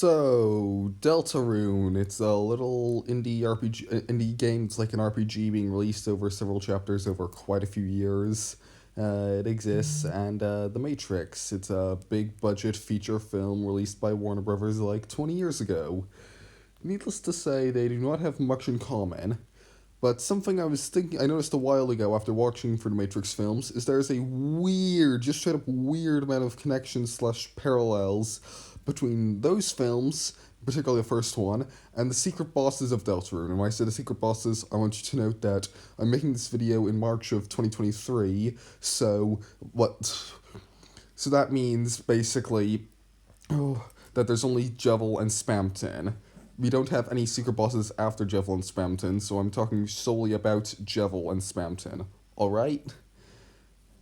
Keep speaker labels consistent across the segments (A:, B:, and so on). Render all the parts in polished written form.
A: So, Deltarune, it's a little indie RPG, indie game. It's like an RPG being released over several chapters over quite a few years. It exists, and The Matrix. It's a big budget feature film released by Warner Brothers like 20 years ago. Needless to say, they do not have much in common. But something I noticed a while ago after watching for the Matrix films is there's a weird, just straight up weird amount of connections slash parallels between those films, particularly the first one, and the secret bosses of Deltarune. And when I say the secret bosses, I want you to note that I'm making this video in March of 2023, so that means basically that there's only Jevil and Spamton. We don't have any secret bosses after Jevil and Spamton, so I'm talking solely about Jevil and Spamton. Alright?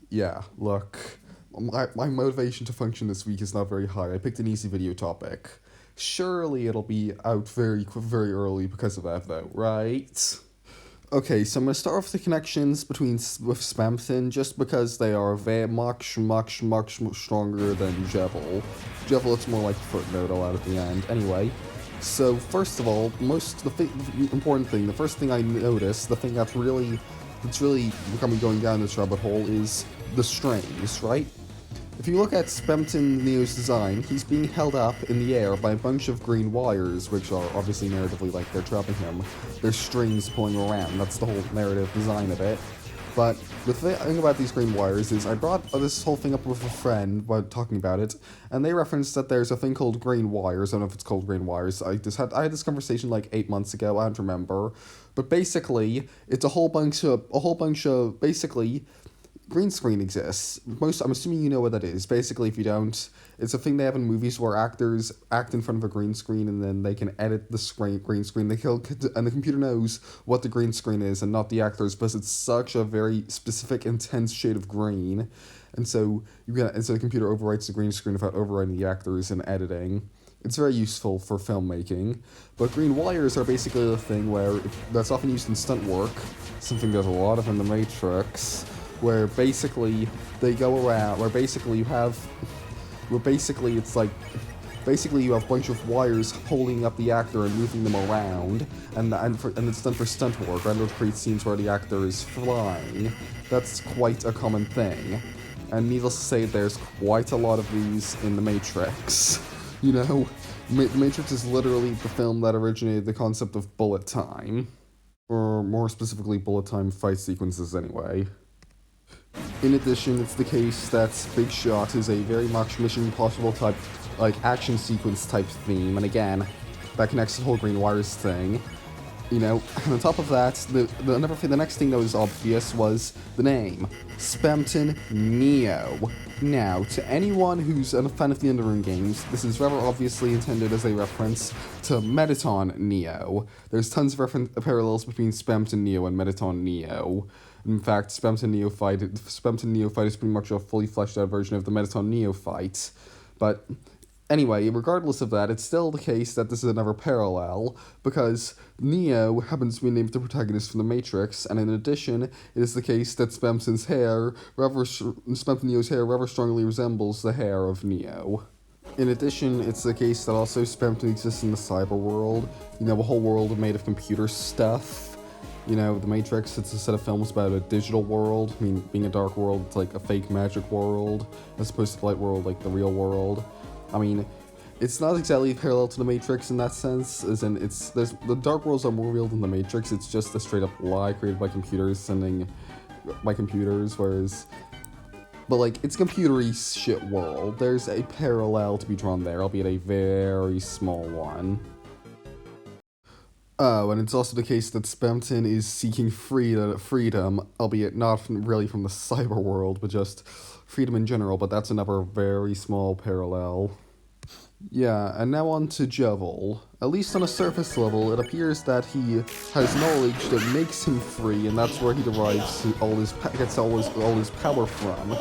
A: Yeah, look. My motivation to function this week is not very high. I picked an easy video topic. Surely it'll be out very early because of that, though, right? Okay, so I'm going to start off with the connections with Spamton, just because they are very much stronger than Jevil. Jevil, it's more like a footnote I'll add at the end. Anyway. So, first of all, the important thing, the first thing I noticed, the thing that's really got me going down this rabbit hole is the strings, right? If you look at Spamton Neo's design, he's being held up in the air by a bunch of green wires, which are obviously narratively like they're trapping him. There's strings pulling around, that's the whole narrative design of it. But the thing about these green wires is I brought this whole thing up with a friend while talking about it, and they referenced that there's a thing called green wires. I don't know if it's called green wires. I had this conversation like 8 months ago. I don't remember, but basically it's a whole bunch of basically green screen exists. I'm assuming you know what that is. Basically, if you don't, it's a thing they have in movies where actors act in front of a green screen and then they can edit the green screen. And the computer knows what the green screen is and not the actors, because it's such a very specific, intense shade of green. And so the computer overwrites the green screen without overwriting the actors in editing. It's very useful for filmmaking. But green wires are basically the thing that's often used in stunt work, something there's a lot of in The Matrix, where basically they go around, where basically you have a bunch of wires holding up the actor and moving them around, and it's done for stunt work, rather than create scenes where the actor is flying. That's quite a common thing. And needless to say, there's quite a lot of these in The Matrix. You know, The Matrix is literally the film that originated the concept of bullet time. Or more specifically, bullet time fight sequences anyway. In addition, it's the case that Big Shot is a very much Mission Impossible type, like, action sequence type theme, and again, that connects the whole green wires thing. You know, and on top of that, the next thing that was obvious was the name, Spamton Neo. Now, to anyone who's a fan of the Deltarune games, this is rather obviously intended as a reference to Mettaton Neo. There's tons of parallels between Spamton Neo and Mettaton Neo. In fact, Spamton Neophyte is pretty much a fully fleshed out version of the Mettaton Neophyte. But anyway, regardless of that, it's still the case that this is another parallel, because Neo happens to be named the protagonist from The Matrix, and in addition, it is the case that Spamton Neo's hair rather strongly resembles the hair of Neo. In addition, it's the case that also Spamton exists in the cyber world, you know, a whole world made of computer stuff. You know, The Matrix, it's a set of films about a digital world. I mean, being a dark world, it's like a fake magic world, as opposed to the light world, like the real world. I mean, it's not exactly parallel to The Matrix in that sense, as in, the dark worlds are more real than The Matrix. It's just a straight up lie created by computers, whereas, but like, it's a computery shit world. There's a parallel to be drawn there, albeit a very small one. Oh, and it's also the case that Spamton is seeking freedom, albeit not really from the cyber world, but just freedom in general, but that's another very small parallel. Yeah, and now on to Jevil. At least on a surface level, it appears that he has knowledge that makes him free, and that's where he derives all his power from.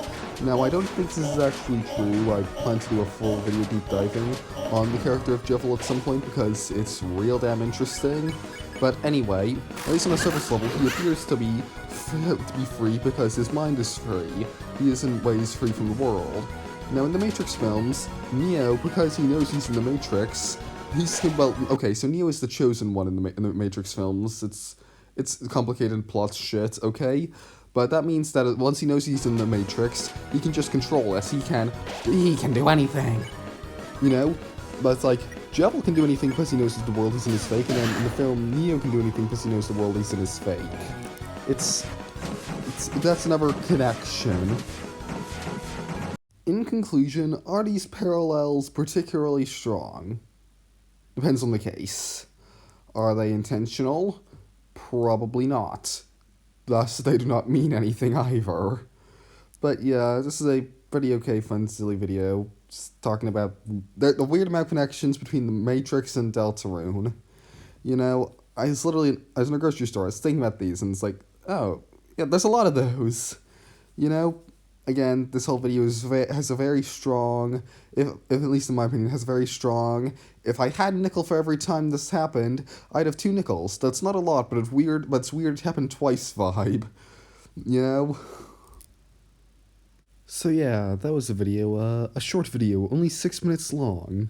A: Now, I don't think this is actually true. I plan to do a full video deep diving on the character of Jevil at some point, because it's real damn interesting. But anyway, at least on a surface level, he appears to be free because his mind is free. He is in ways free from the world. Now, in the Matrix films, Neo, because he knows he's in the Matrix, well, okay, so Neo is the chosen one in the Matrix films. It's complicated plot shit, okay? But that means that once he knows he's in the Matrix, he can just control it. He can do anything, you know? But it's like, Jevil can do anything because he knows the world he's in is fake, and then in the film, Neo can do anything because he knows the world he's in is fake. That's another connection. In conclusion, are these parallels particularly strong? Depends on the case. Are they intentional? Probably not. Thus, they do not mean anything either. But yeah, this is a pretty okay, fun, silly video. Just talking about the weird amount of connections between the Matrix and Deltarune. You know, I was in a grocery store, I was thinking about these, and it's like, oh, yeah, there's a lot of those. You know, again, this whole video has a very strong, if at least in my opinion, has a very strong, if I had a nickel for every time this happened, I'd have 2 nickels. That's not a lot, but it's weird it happened twice vibe. You know? So yeah, that was a video, a short video, only 6 minutes long.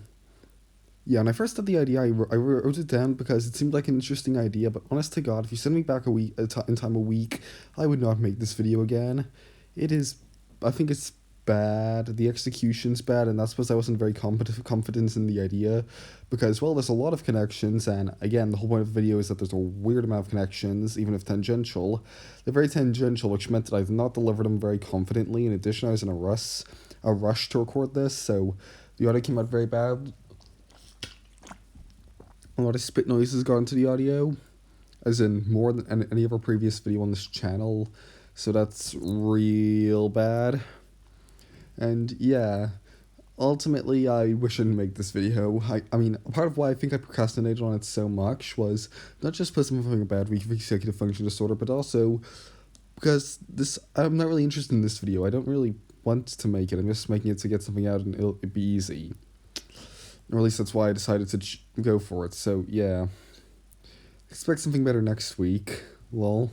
A: Yeah, and I first had the idea, I wrote it down because it seemed like an interesting idea, but honest to God, if you send me back in time a week, I would not make this video again. I think it's bad, the execution's bad, and that's because I wasn't very confident in the idea, because, well, there's a lot of connections, and again, the whole point of the video is that there's a weird amount of connections, even if tangential. They're very tangential, which meant that I did not deliver them very confidently. In addition, I was in a rush to record this, so the audio came out very bad. A lot of spit noises got into the audio, as in more than any of our previous video on this channel, so that's real bad. And yeah, ultimately I wish I didn't make this video. I mean, part of why I think I procrastinated on it so much was not just because I'm having a bad week of executive function disorder, but also because I'm not really interested in this video. I don't really want to make it. I'm just making it to get something out and it'll be easy. Or at least that's why I decided to go for it. So yeah, expect something better next week. Lol.